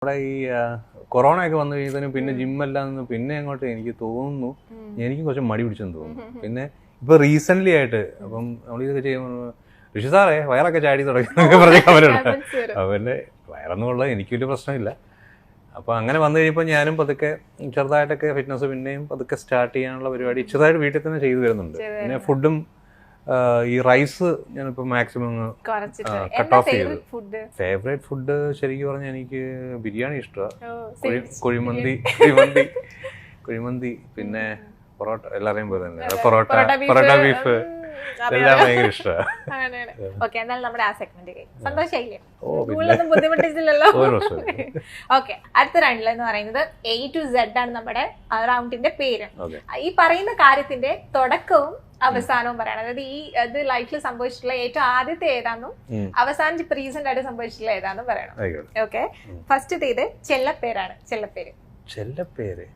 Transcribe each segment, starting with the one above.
നമ്മുടെ ഈ കൊറോണ ഒക്കെ വന്നു കഴിഞ്ഞാൽ പിന്നെ ജിമ്മെല്ലാം നിന്ന് പിന്നെ അങ്ങോട്ട് എനിക്ക് തോന്നുന്നു എനിക്ക് കുറച്ച് മടി പിടിച്ചെന്ന് തോന്നുന്നു. പിന്നെ ഇപ്പൊ റീസെന്റ് ആയിട്ട് അപ്പം നമ്മളിതൊക്കെ ചെയ്യുമ്പോൾ ഋഷി സാറേ വയറൊക്കെ ചാടി തുടങ്ങി പറഞ്ഞ അവരുണ്ട്. അവന്റെ വയറൊന്നുമുള്ള എനിക്ക് വലിയ പ്രശ്നമില്ല. അപ്പൊ അങ്ങനെ വന്നു കഴിയുമ്പോൾ ഞാനും പതുക്കെ ചെറുതായിട്ടൊക്കെ ഫിറ്റ്നസ് പിന്നെയും പതുക്കെ സ്റ്റാർട്ട് ചെയ്യാനുള്ള പരിപാടി ചെറുതായിട്ട് വീട്ടിൽ തന്നെ ചെയ്തു വരുന്നുണ്ട്. പിന്നെ ഫുഡും ഈ റൈസ് ഞാനിപ്പോ മാക്സിമം കട്ട് ഓഫ് ചെയ്തു. ഫേവറേറ്റ് ഫുഡ് ശരിക്കും പറഞ്ഞാൽ എനിക്ക് ബിരിയാണി ഇഷ്ടമാണ്. കുഴിമന്തി പിന്നെ പൊറോട്ട എല്ലാരെയും പോലെ തന്നെ പൊറോട്ട ബീഫ് എല്ലാം ഭയങ്കര ഇഷ്ടമാണ്. അടുത്ത റൗണ്ടിൽ എന്ന് പറയുന്നത് A to Z ആണ് നമ്മുടെ റൗണ്ടിന്റെ പേര്. ഈ പറയുന്ന കാര്യത്തിന്റെ തുടക്കവും അവസാനവും പറയണം. അതായത് ഈ ഇത് ലൈഫിൽ സംഭവിച്ചിട്ടുള്ള ഏറ്റവും ആദ്യത്തെ ഏതാന്നും അവസാനം ഇപ്പൊ റീസെന്റ് ആയിട്ട് സംഭവിച്ചിട്ടുള്ള ഏതാന്നും പറയണം. ഓക്കെ, ഫസ്റ്റ് ഇത് ചെല്ലപ്പേരാണ്. ചെല്ലപ്പേര്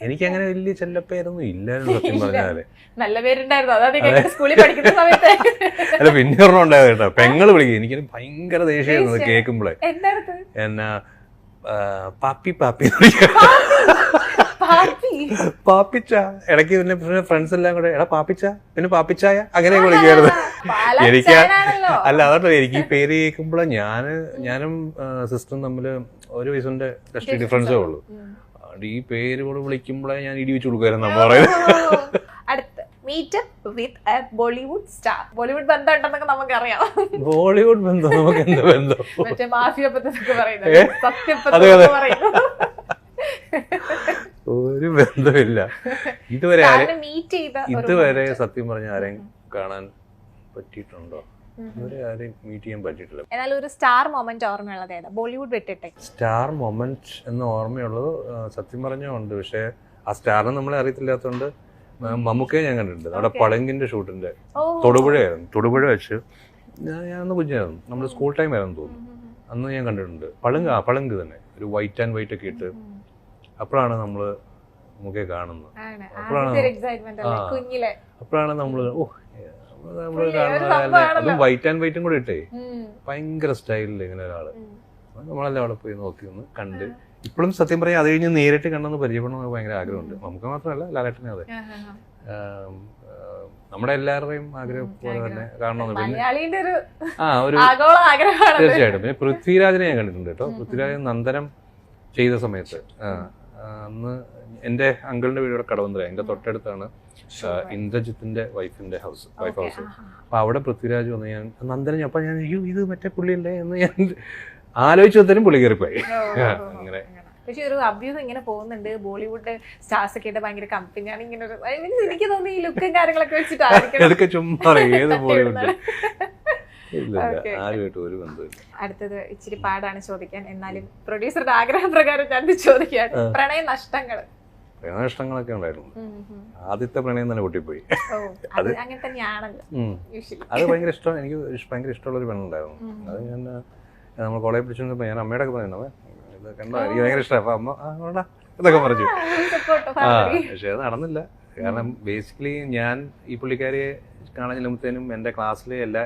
എനിക്ക് അങ്ങനെ വലിയ ചെല്ലപ്പേരൊന്നും ഇല്ലായിരുന്നു സത്യം പറഞ്ഞാല്. നല്ല പേരുണ്ടായിരുന്നു, അതായത് സ്കൂളിൽ പഠിക്കുന്ന സമയത്ത്. അല്ല പിന്നെ ഒരെണ്ണം ഉണ്ടായത് കേട്ടോ, പെങ്ങള് വിളിക്കും. എനിക്ക് ഭയങ്കര ദേഷ്യമായിരുന്നു കേൾക്കുമ്പോളേ. എന്നാ പാപ്പി പാപ്പിച്ച ഇടയ്ക്ക് പിന്നെ ഫ്രണ്ട്സ് എല്ലാം കൂടെ എടാ പാപ്പിച്ച പിന്നെ പാപ്പിച്ചായ അങ്ങനെയൊക്കെ വിളിക്കുമായിരുന്നു. എനിക്ക് അല്ല അതോ എനിക്ക് ഈ പേര് കേൾക്കുമ്പോഴേ ഞാനും സിസ്റ്ററും തമ്മില് 1 വയസ്സിന്റെ ജസ്റ്റ് ഡിഫറൻസേ ഉള്ളൂ. ഈ പേര് കൂടെ വിളിക്കുമ്പോഴേ ഞാൻ ഇടി വെച്ച് കൊടുക്കുമായിരുന്നു നമ്മൾ പറയുന്നത്. അടുത്ത് meetup with a Bollywood star. Bollywood ബന്ധം ഉണ്ടെന്നൊക്കെ നമുക്കറിയാം. ബോളിവുഡ് ബന്ധം നമുക്ക് എന്താ ബന്ധം? മറ്റേ മാഫിയ ബന്ധത്തൊക്കെ പറയുന്നത് ഒരു ബന്ധമില്ല. ഇതുവരെ സത്യം പറഞ്ഞ ആരെയും കാണാൻ പറ്റിയിട്ടുണ്ടോ? ഇതുവരെ ആരെയും മീറ്റ് ചെയ്യാൻ പറ്റിയിട്ടില്ല. എന്നാൽ ഒരു സ്റ്റാർ മൊമെന്റ് ഓർമ്മയുള്ളത് ഏതാ ബോളിവുഡ് വിട്ടിട്ട്? സ്റ്റാർ മൊമെന്റ് എന്ന് ഓർമ്മയുള്ളത് സത്യം പറഞ്ഞുണ്ട്. പക്ഷെ ആ സ്റ്റാറിനെ നമ്മളെ അറിയത്തില്ലാത്തതുകൊണ്ട് മമ്മൂക്കയെ ഞാൻ കണ്ടിട്ടുണ്ട്. അവിടെ പളങ്കിന്റെ ഷൂട്ടിന്റെ തൊടുപുഴ വെച്ച് ഞാനന്ന് കുഞ്ഞായിരുന്നു. നമ്മുടെ സ്കൂൾ ടൈം ആയിരുന്നു തോന്നുന്നു. അന്ന് ഞാൻ കണ്ടിട്ടുണ്ട്. പളങ്ക് തന്നെ ഒരു വൈറ്റ് ആൻഡ് വൈറ്റ് ഒക്കെ ഇട്ട്. അപ്പോഴാണ് നമ്മള് മമ്മൂക്കയെ കാണുന്നത്. അപ്പോഴാണ് നമ്മള് അതും വൈറ്റ് ആൻഡ് വൈറ്റും കൂടെ ഇട്ടേ ഭയങ്കര സ്റ്റൈലില് ഇങ്ങനെ ഒരാള്. നമ്മളെല്ലാം അവിടെ പോയി നോക്കി ഒന്ന് കണ്ട്. ഇപ്പോഴും സത്യം പറയാം അത് കഴിഞ്ഞ് നേരിട്ട് കണ്ടെന്ന് പരിചയപ്പെടണമെന്ന് ഭയങ്കര ആഗ്രഹമുണ്ട്. നമുക്ക് മാത്രമല്ല ലാലേട്ടനെ അതെ നമ്മുടെ എല്ലാവരുടെയും ആഗ്രഹം പോലെ തന്നെ കാണണമെന്ന്. പിന്നെ തീർച്ചയായിട്ടും. പിന്നെ പൃഥ്വിരാജിനെ ഞാൻ കണ്ടിട്ടുണ്ട് കേട്ടോ. പൃഥ്വിരാജ് നന്ദനം ചെയ്ത സമയത്ത് അന്ന് എന്റെ അങ്കിളിന്റെ വീട് കടവന്തര, എന്റെ തൊട്ടടുത്താണ് ഇന്ദ്രജിത്തിന്റെ വൈഫ് ഹൗസ്. അപ്പൊ അവിടെ പൃഥ്വിരാജ് വന്ന് ഞാൻ നന്ദനം അപ്പൊ ഞാൻ ഇത് മറ്റേ പുള്ളിയല്ലേ എന്ന് ഞാൻ ആലോചിച്ചതിനും പുള്ളി കയറിപ്പോയി. അങ്ങനെ പക്ഷെ ഒരു അഭ്യൂഹം ഇങ്ങനെ പോകുന്നുണ്ട്, ബോളിവുഡ് സ്റ്റാർസ് ഒക്കെ ഭയങ്കര കമ്പനിയാണ് ഇങ്ങനെ ഒരു. എനിക്ക് തോന്നുന്നു ഈ ലുക്കും കാര്യങ്ങളൊക്കെ വെച്ചിട്ട് ചുമ്മാ ഏത് ബോളിവുഡ് ഒരു ബന്ധമില്ല. അടുത്തത് ഇച്ചിരി പാടാണ് ചോദിക്കാൻ, എന്നാലും പ്രൊഡ്യൂസറുടെ ആഗ്രഹപ്രകാരം ഞാൻ ചോദിക്കാണ്. പ്രണയ നഷ്ടങ്ങളൊക്കെ ഉണ്ടായിരുന്നു. ആദ്യത്തെ പ്രണയം തന്നെ പൊട്ടിപ്പോയി. അത് അങ്ങനെ തന്നെയാണല്ലോ. അത് ഭയങ്കര ഇഷ്ടം. എനിക്ക് ഭയങ്കര ഇഷ്ടമുള്ള ഒരു പെണ്ണുണ്ടായിരുന്നു. അത് ഞാൻ നമ്മൾ കോളേജ് പഠിച്ചപ്പോ ഞാൻ അമ്മയുടെ ഒക്കെ പറയുന്നത് ഇത് കണ്ടോ എനിക്ക് ഭയങ്കര ഇഷ്ടമാണ്. അപ്പൊ അമ്മ ഇതൊക്കെ പറഞ്ഞു. പക്ഷെ അത് നടന്നില്ല. കാരണം ബേസിക്കലി ഞാൻ ഈ പുള്ളിക്കാരിയെ കാണാൻ ചെല്ലുമ്പോഴത്തേനും എന്റെ ക്ലാസ്സിലെ എല്ലാ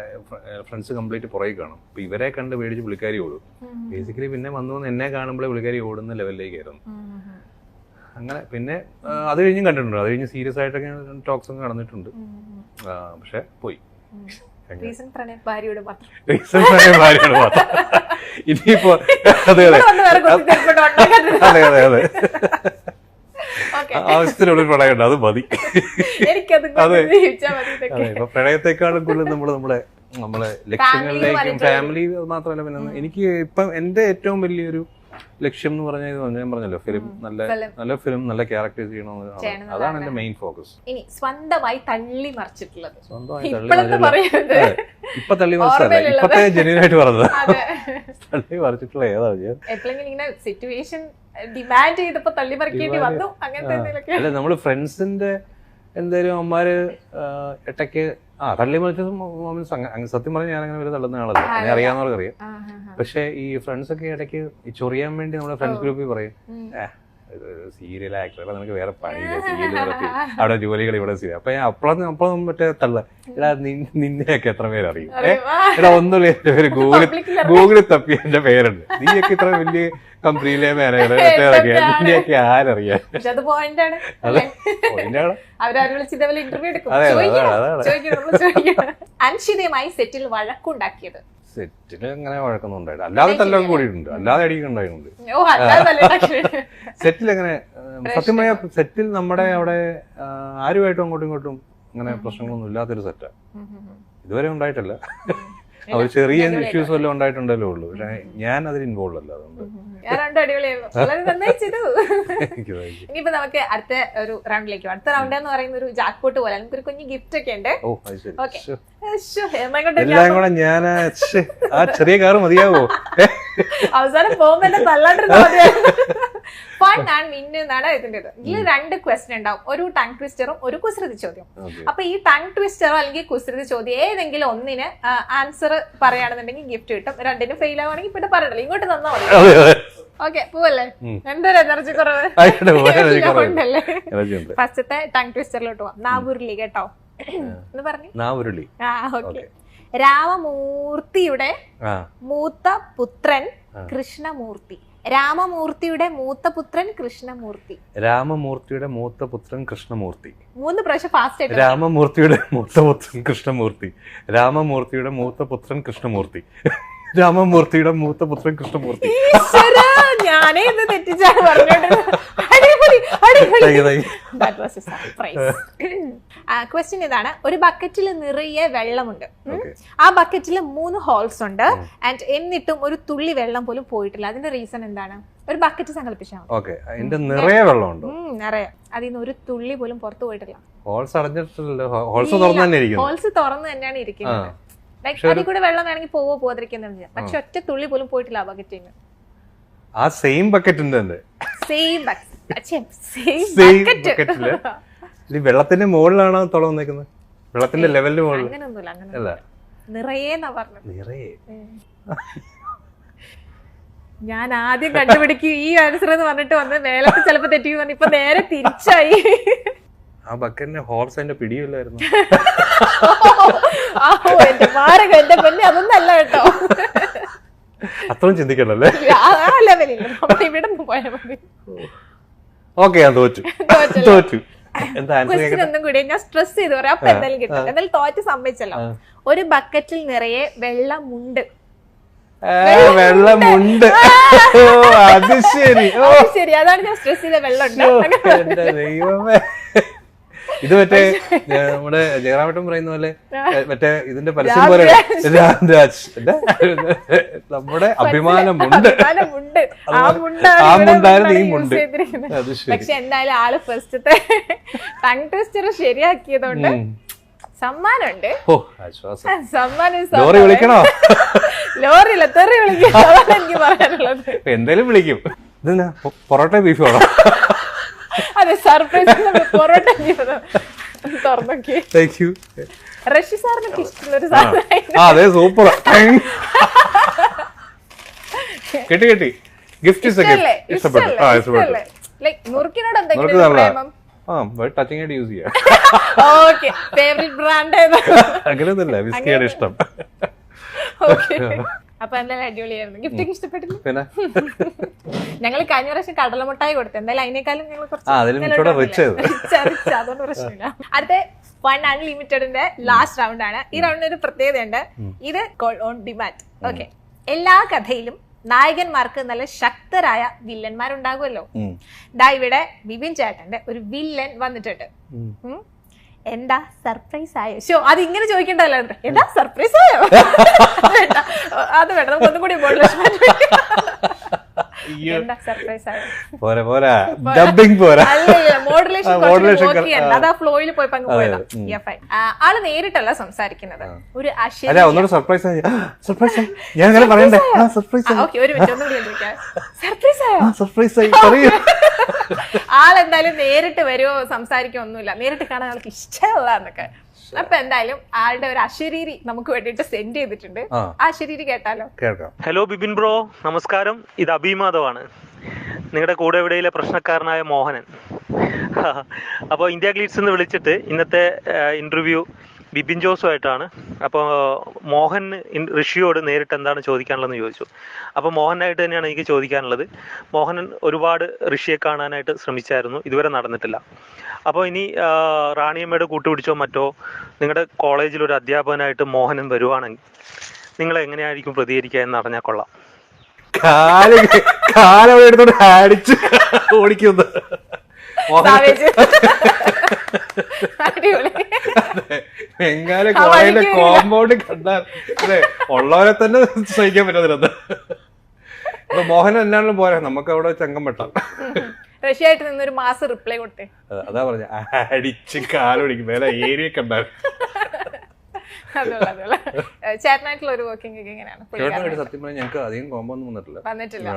ഫ്രണ്ട്സ് കംപ്ലീറ്റ് പുറകെ കാണും. അപ്പൊ ഇവരെ കണ്ട് പേടിച്ച് പുള്ളിക്കാരി ഓടും. ബേസിക്കലി പിന്നെ വന്നു എന്നെ കാണുമ്പോഴേ പുള്ളിക്കാരി ഓടുന്ന ലെവലിലേക്കായിരുന്നു. അങ്ങനെ പിന്നെ അത് കഴിഞ്ഞും കണ്ടിട്ടുണ്ട്. അത് കഴിഞ്ഞ് സീരിയസ് ആയിട്ടൊക്കെ ടോക്സ് ഒക്കെ നടന്നിട്ടുണ്ട്. പക്ഷെ പോയി. ഭാര്യയോട് മാത്രം ഇനിയിപ്പോ അതെ ആവശ്യത്തിനുള്ളൊരു പ്രണയമുണ്ട്, അത് മതി. അതെ ഇപ്പൊ പ്രണയത്തെക്കാളും കൂടുതൽ നമ്മളെ ലക്ഷ്യങ്ങളിലേക്കും ഫാമിലി മാത്രമല്ല പിന്നെ എനിക്ക് ഇപ്പം എന്റെ ഏറ്റവും വലിയൊരു ലക്ഷ്യം എന്ന് പറഞ്ഞാൽ ഞാൻ പറഞ്ഞല്ലോ നല്ല ഫിലിം നല്ല ക്യാരക്ടേഴ്സ് ചെയ്യണമെന്ന്. അതാണ് എന്റെ മെയിൻ ഫോക്കസ്. ഇനി സ്വന്തമായി തള്ളി മറിച്ചിട്ടുള്ളത് ഇപ്പൊ തള്ളി മറിച്ചല്ല, ഇപ്പത്തെ ജെന്യൂനായിട്ട് പറഞ്ഞത്. തള്ളി മറിച്ചിട്ടുള്ള ഏതാണ് എപ്പോഴെങ്കിലും ഇങ്ങനെ സിറ്റുവേഷൻ ഡിമാൻഡ് ചെയ്തപ്പോ തള്ളി മറിക്കേണ്ടി വന്നു അങ്ങനത്തെ? അല്ല നമ്മള് ഫ്രണ്ട്സിന്റെ എന്തായാലും അമ്മമാര് ഇടയ്ക്ക് തള്ളി മറിച്ചത് സത്യം പറഞ്ഞാൽ ഞാൻ അങ്ങനെ വരെ തള്ളുന്ന ആളല്ല, എന്നെ അറിയാവുന്നവർക്ക് അറിയാം. പക്ഷെ ഈ ഫ്രണ്ട്സ് ഒക്കെ ഇടയ്ക്ക് ചൊറിയാൻ വേണ്ടി നമ്മുടെ ഫ്രണ്ട്സ് ഗ്രൂപ്പിൽ പറയും സീരിയൽ ആക്ടർ, നിനക്ക് വേറെ പണിയില്ല, സീരിയൽ അവിടെ ജോലികൾ ഇവിടെ സീരിയൽ. അപ്പൊ ഞാൻ അപ്പോഴും മറ്റേ തള്ള, എടാ നിന്നെയൊക്കെ എത്ര പേരറിയും? എടാ ഒന്നുമില്ല, എന്റെ പേര് ഗൂഗിളിൽ തപ്പി എന്റെ പേരുണ്ട്. നീയൊക്കെ ഇത്ര വലിയ കമ്പനിയിലെ മാനേജർ നിന്നെയൊക്കെ ആരറിയാം? അൻഷിതയുമായി സെറ്റിൽ വഴക്കുണ്ടാക്കിയത്? സെറ്റില് അങ്ങനെ വഴക്കൊന്നും ഉണ്ടായിട്ടില്ല, അല്ലാതെ തല്ലൊക്കെ കൂടിയിട്ടുണ്ട്, അല്ലാതെ അടിക്കുണ്ടായിട്ടുണ്ട്. സെറ്റിൽ അങ്ങനെ സത്യം പറയാ, സെറ്റിൽ നമ്മുടെ അവിടെ ആരുമായിട്ടും അങ്ങോട്ടും ഇങ്ങോട്ടും അങ്ങനെ പ്രശ്നങ്ങളൊന്നും ഇല്ലാത്തൊരു സെറ്റാ. ഇതുവരെ ഉണ്ടായിട്ടില്ല. അവർ ചെറിയ ഇഷ്യൂസ് വല്ലതും ഉണ്ടായിട്ടുണ്ടല്ലോ ഉള്ളൂ. പക്ഷെ ഞാൻ അതിൽ ഇൻവോൾവ് അല്ല. അതുകൊണ്ട് ഇനിയിപ്പോ നമുക്ക് അടുത്ത ഒരു റൗണ്ടിലേക്ക്. അടുത്ത റൗണ്ട് എന്ന് പറയുന്ന ഒരു ജാക്ക് പോട്ട് പോലെ നമുക്കൊരു കുഞ്ഞു ഗിഫ്റ്റ് ഒക്കെ ഉണ്ട്. എല്ലാം കൂടെ ഞാൻ ആ ചെറിയ കാറ് മതിയാവോ? അവസാനം പോകുമ്പോ എന്നെ തല്ലാണ്ടിരുന്ന ഫൺ ആൻഡ് വിൻ എന്നാണ് ഇതിൻ്റെത്. ഇതിൽ 2 ക്വസ്റ്റ്യൻ ഉണ്ടാവും, ഒരു ടങ് ട്വിസ്റ്ററും ഒരു കുസൃതി ചോദ്യം. അപ്പൊ ഈ ടങ് ട്വിസ്റ്ററോ അല്ലെങ്കിൽ കുസൃതി ചോദ്യം ഏതെങ്കിലും ഒന്നിന് ആൻസർ പറയുകയാണെന്നുണ്ടെങ്കിൽ ഗിഫ്റ്റ് കിട്ടും. 2നും ഫെയിൽ ആവുകയാണെങ്കിൽ പിന്നെ പറയണല്ലോ, ഇങ്ങോട്ട് തന്നാ മതി. ഓക്കെ, പോവല്ലേ? എന്തൊരു എനർജി കുറവ് ഉണ്ടല്ലേ? ഫസ്റ്റത്തെ ടങ് ട്വിസ്റ്ററിലോട്ട് പോവാം. നാവുരുളി കേട്ടോ എന്ന് പറഞ്ഞു. നാവുരുളി. ഓക്കെ. രാമമൂർത്തിയുടെ മൂത്ത പുത്രൻ കൃഷ്ണമൂർത്തി. രാമമൂർത്തിയുടെ മൂത്ത പുത്രൻ കൃഷ്ണമൂർത്തി. രാമമൂർത്തിയുടെ മൂത്ത പുത്രൻ കൃഷ്ണമൂർത്തി. 3 പ്രാവശ്യം ഫാസ്റ്റ് ആയിട്ട്. രാമമൂർത്തിയുടെ മൂത്ത പുത്രൻ കൃഷ്ണമൂർത്തി. രാമമൂർത്തിയുടെ മൂത്ത പുത്രൻ കൃഷ്ണമൂർത്തി. രാമമൂർത്തിയുടെ മൂത്ത പുത്രൻ കൃഷ്ണമൂർത്തി. ഞാനേ ഇത് തെറ്റിച്ചാണ് പറഞ്ഞോണ്ട്. ക്വസ്റ്റ്യൻ ഇതാണ്. ഒരു ബക്കറ്റിൽ നിറയെ വെള്ളമുണ്ട്. ആ ബക്കറ്റിൽ 3 ഹോൾസ് ഉണ്ട്. ആൻഡ് എന്നിട്ടും ഒരു തുള്ളി വെള്ളം പോലും പോയിട്ടില്ല. അതിന്റെ റീസൺ എന്താണ്? ഒരു ബക്കറ്റ് സങ്കല്പിച്ചാൽ നിറയെ വെള്ളമുണ്ട്. നിറയെ, അതിൽ നിന്ന് ഒരു തുള്ളി പോലും പുറത്തു പോയിട്ടില്ല. ഹോൾസ് അടഞ്ഞിട്ടില്ലല്ലോ, ഹോൾസ് തുറന്നു തന്നെയാണ് ഇരിക്കുന്നത്. അതിൽ കൂടെ വെള്ളം വേണമെങ്കിൽ പോവാതിരിക്കുന്നുണ്ട്. പക്ഷെ ഒറ്റ തുള്ളി പോലും പോയിട്ടില്ല ആ ബക്കറ്റിൽ നിന്ന്. ആ സെയിം ബക്കറ്റിന്റെ വെള്ളത്തിന്റെ മുകളിലാണോ തുറന്നേക്കുന്നത്? വെള്ളത്തിന്റെ ലെവലിന് മുകളിൽ അല്ല, നിറയേന്നാ പറഞ്ഞത്. നിറയെ ഞാൻ ആദ്യം കണ്ടുപിടിക്കും ഈ ആൻസർ എന്ന് പറഞ്ഞിട്ട് വന്ന് മേലത്ത് ചിലപ്പോ തെറ്റിക്കും പറഞ്ഞു. ഇപ്പൊ നേരെ തിരിച്ചായി. ആ ബക്കറ്റിന്റെ ഹോൾസ് അതിന്റെ പിടിയില്ലായിരുന്നു. എന്റെ മാരക, എന്റെ പൊന്നെ, അതൊന്നും അല്ല കേട്ടോ. അത്രയും ചിന്തിക്കണല്ലേ? ഇവിടെ പോയാൽ മതി. ഓക്കെ, ഞാൻ തോറ്റു. ഒന്നും കൂടി ഞാൻ സ്ട്രെസ് ചെയ്ത് പറയാം. അപ്പൊ എന്തായാലും കിട്ടും. എന്തായാലും തോറ്റ് സമ്മതിച്ചല്ലോ. ഒരു ബക്കറ്റിൽ നിറയെ വെള്ളമുണ്ട്. വെള്ളമുണ്ട്. അത് ശരി, ശരി. അതാണ് ഞാൻ സ്ട്രെസ് ചെയ്ത വെള്ളമുണ്ട്. ദൈവമേ, ഇത് മറ്റേ നമ്മുടെ ജയറാമേട്ടൻ പറയുന്ന പോലെ മറ്റേ ഇതിന്റെ പരസ്യം പോലെ രാംരാജ്, നമ്മുടെ അഭിമാനമുണ്ട്. ആ മുണ്ടായിരുന്നു ഈ മുണ്ട്. പക്ഷെ എന്തായാലും ആള് ഫസ്റ്റത്തെ ടങ് ട്വിസ്റ്റർ ശരിയാക്കിയതുകൊണ്ട് സമ്മാനമുണ്ട്. ലോറി വിളിക്കണോ? ലോറിയില്ല, തെറി വിളിക്കും. അതാണ് എനിക്ക് പറയാനുള്ളത്. എന്തായാലും വിളിക്കും. ഇതെന്നാ പൊറോട്ട ബീഫ് വേണോ? അതെ, സർപ്രൈസ് പൊറോട്ട തുറന്നോക്കി. റഷി സാറിനൊക്കെ ഇഷ്ടമുള്ളൊരു സാധനം. സൂപ്പർ. കിട്ടി. ഗിഫ്റ്റ് ഇഷ്ടപ്പെട്ടു. മുറുക്കിനോട് എന്തെങ്കിലും പ്രേമം? ടച്ചിങ് ആയിട്ട് യൂസ് ചെയ്യാം. ഓക്കെ, ഫേവറേറ്റ് ബ്രാൻഡ് അങ്ങനെയൊന്നുമില്ല, വിസ്കിയാണ് ഇഷ്ടം. അപ്പൊ എന്തായാലും അടിപൊളിയായിരുന്നു. ഗിഫ്റ്റൊക്കെ ഇഷ്ടപ്പെട്ടില്ല. പിന്നെ ഞങ്ങൾ കഴിഞ്ഞ പ്രാവശ്യം കടലമുട്ടായി കൊടുത്തു. എന്തായാലും അതിനേക്കാളും ഞങ്ങൾ അതുകൊണ്ട് പ്രശ്നമില്ല. അടുത്ത ഫൺ അൺലിമിറ്റഡിന്റെ ലാസ്റ്റ് റൗണ്ട് ആണ്. ഈ റൗണ്ടിന് ഒരു പ്രത്യേകതയുണ്ട്. ഇത് കോൾ ഓൺ ഡിമാൻഡ്. ഓക്കെ, എല്ലാ കഥയിലും നായകന്മാർക്ക് നല്ല ശക്തരായ വില്ലന്മാരുണ്ടാകുമല്ലോ. ദാ ഇവിടെ ബിബിൻ ചേട്ടന്റെ ഒരു വില്ലൻ വന്നിട്ടുണ്ട്. എന്താ സർപ്രൈസ് ആയോ? ഷോ അത് ഇങ്ങനെ ചോദിക്കണ്ടല്ലോ. എന്താ സർപ്രൈസ് ആയോ? അത് വേണ്ട, നമുക്ക് ഒന്നും കൂടി ഫ്ലോയിൽ പോയി പങ്ക് പോയതാ. ആള് നേരിട്ടല്ല സംസാരിക്കുന്നത്. ഒരു ആളെന്തായാലും നേരിട്ട് വരുമോ സംസാരിക്കോ ഒന്നുമില്ല. നേരിട്ട് കാണാൻ ആൾക്ക് ഇഷ്ടമല്ല എന്നൊക്കെ. അപ്പൊ എന്തായാലും ആളുടെ ഒരു അശരീരി നമുക്ക് വേണ്ടിട്ട് സെൻഡ് ചെയ്തിട്ടുണ്ട്. ആ അശരീരി കേട്ടാലോ? ഹലോ ബിബിൻ ബ്രോ, നമസ്കാരം. ഇത് അഭിമാധവാണ്. നിങ്ങളുടെ കൂടെ എവിടെയിലെ പ്രശ്നക്കാരനായ മോഹനൻ. അപ്പോൾ ഇന്ത്യ ഗ്ലിറ്റ്സ് എന്ന് വിളിച്ചിട്ട് ഇന്നത്തെ ഇൻ്റർവ്യൂ ബിബിൻ ജോസുമായിട്ടാണ്. അപ്പോൾ മോഹൻ ഋഷിയോട് നേരിട്ട് എന്താണ് ചോദിക്കാനുള്ളതെന്ന് ചോദിച്ചു. അപ്പോൾ മോഹനായിട്ട് തന്നെയാണ് എനിക്ക് ചോദിക്കാനുള്ളത്. മോഹനൻ ഒരുപാട് ഋഷിയെ കാണാനായിട്ട് ശ്രമിച്ചായിരുന്നു, ഇതുവരെ നടന്നിട്ടില്ല. അപ്പോൾ ഇനി റാണിയമ്മയുടെ കൂട്ടുപിടിച്ചോ മറ്റോ നിങ്ങളുടെ കോളേജിൽ ഒരു അധ്യാപകനായിട്ട് മോഹനൻ വരുവാണെങ്കിൽ നിങ്ങൾ എങ്ങനെയായിരിക്കും പ്രതികരിക്കുക എന്ന് അറിഞ്ഞാൽ കൊള്ളാം. കാലെടുത്തോണ്ട് അടിച്ച് ഓടിക്കുന്നത് ബംഗാളി കോളേജിലെ കോമ്പൗണ്ട് കണ്ടാൽ അല്ലെ ഉള്ളവരെ തന്നെ സഹിക്കാൻ പറ്റുന്നില്ല. ഇപ്പൊ മോഹൻ എന്നാലും പോരാ, നമുക്ക് അവിടെ ചങ്കം വെട്ടാം. റഷ്യായിട്ട് നിന്നൊരു മാസം റിപ്ലൈ കൊടുത്തേ. അതാ പറഞ്ഞ അടിച്ച് കാലൊടിക്കും വേല ഏരിയ കണ്ടാൽ. ചേട്ടനായിട്ടുള്ള ഒരു വർക്കിംഗ് എങ്ങനെയാണ്? സത്യം പറഞ്ഞാൽ ഞങ്ങൾക്ക് അധികം കോമ്പോ ഒന്നും വന്നിട്ടില്ല.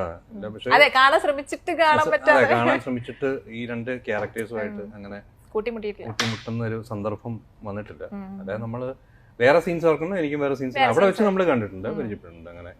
അതെ, കാണാൻ ശ്രമിച്ചിട്ട് കാണാൻ ശ്രമിച്ചിട്ട് ഈ രണ്ട് ക്യാരക്ടേഴ്സുമായിട്ട് അങ്ങനെ കൂട്ടിമുട്ടുന്ന ഒരു സന്ദർഭം വന്നിട്ടില്ല. അതായത് നമ്മള് വേറെ സീൻസ് ഓർക്കുന്നു, എനിക്കും വേറെ സീൻസ് അവിടെ വെച്ച് നമ്മൾ കണ്ടിട്ടുണ്ട്, പരിചയപ്പെട്ടിട്ടുണ്ട്. അങ്ങനെ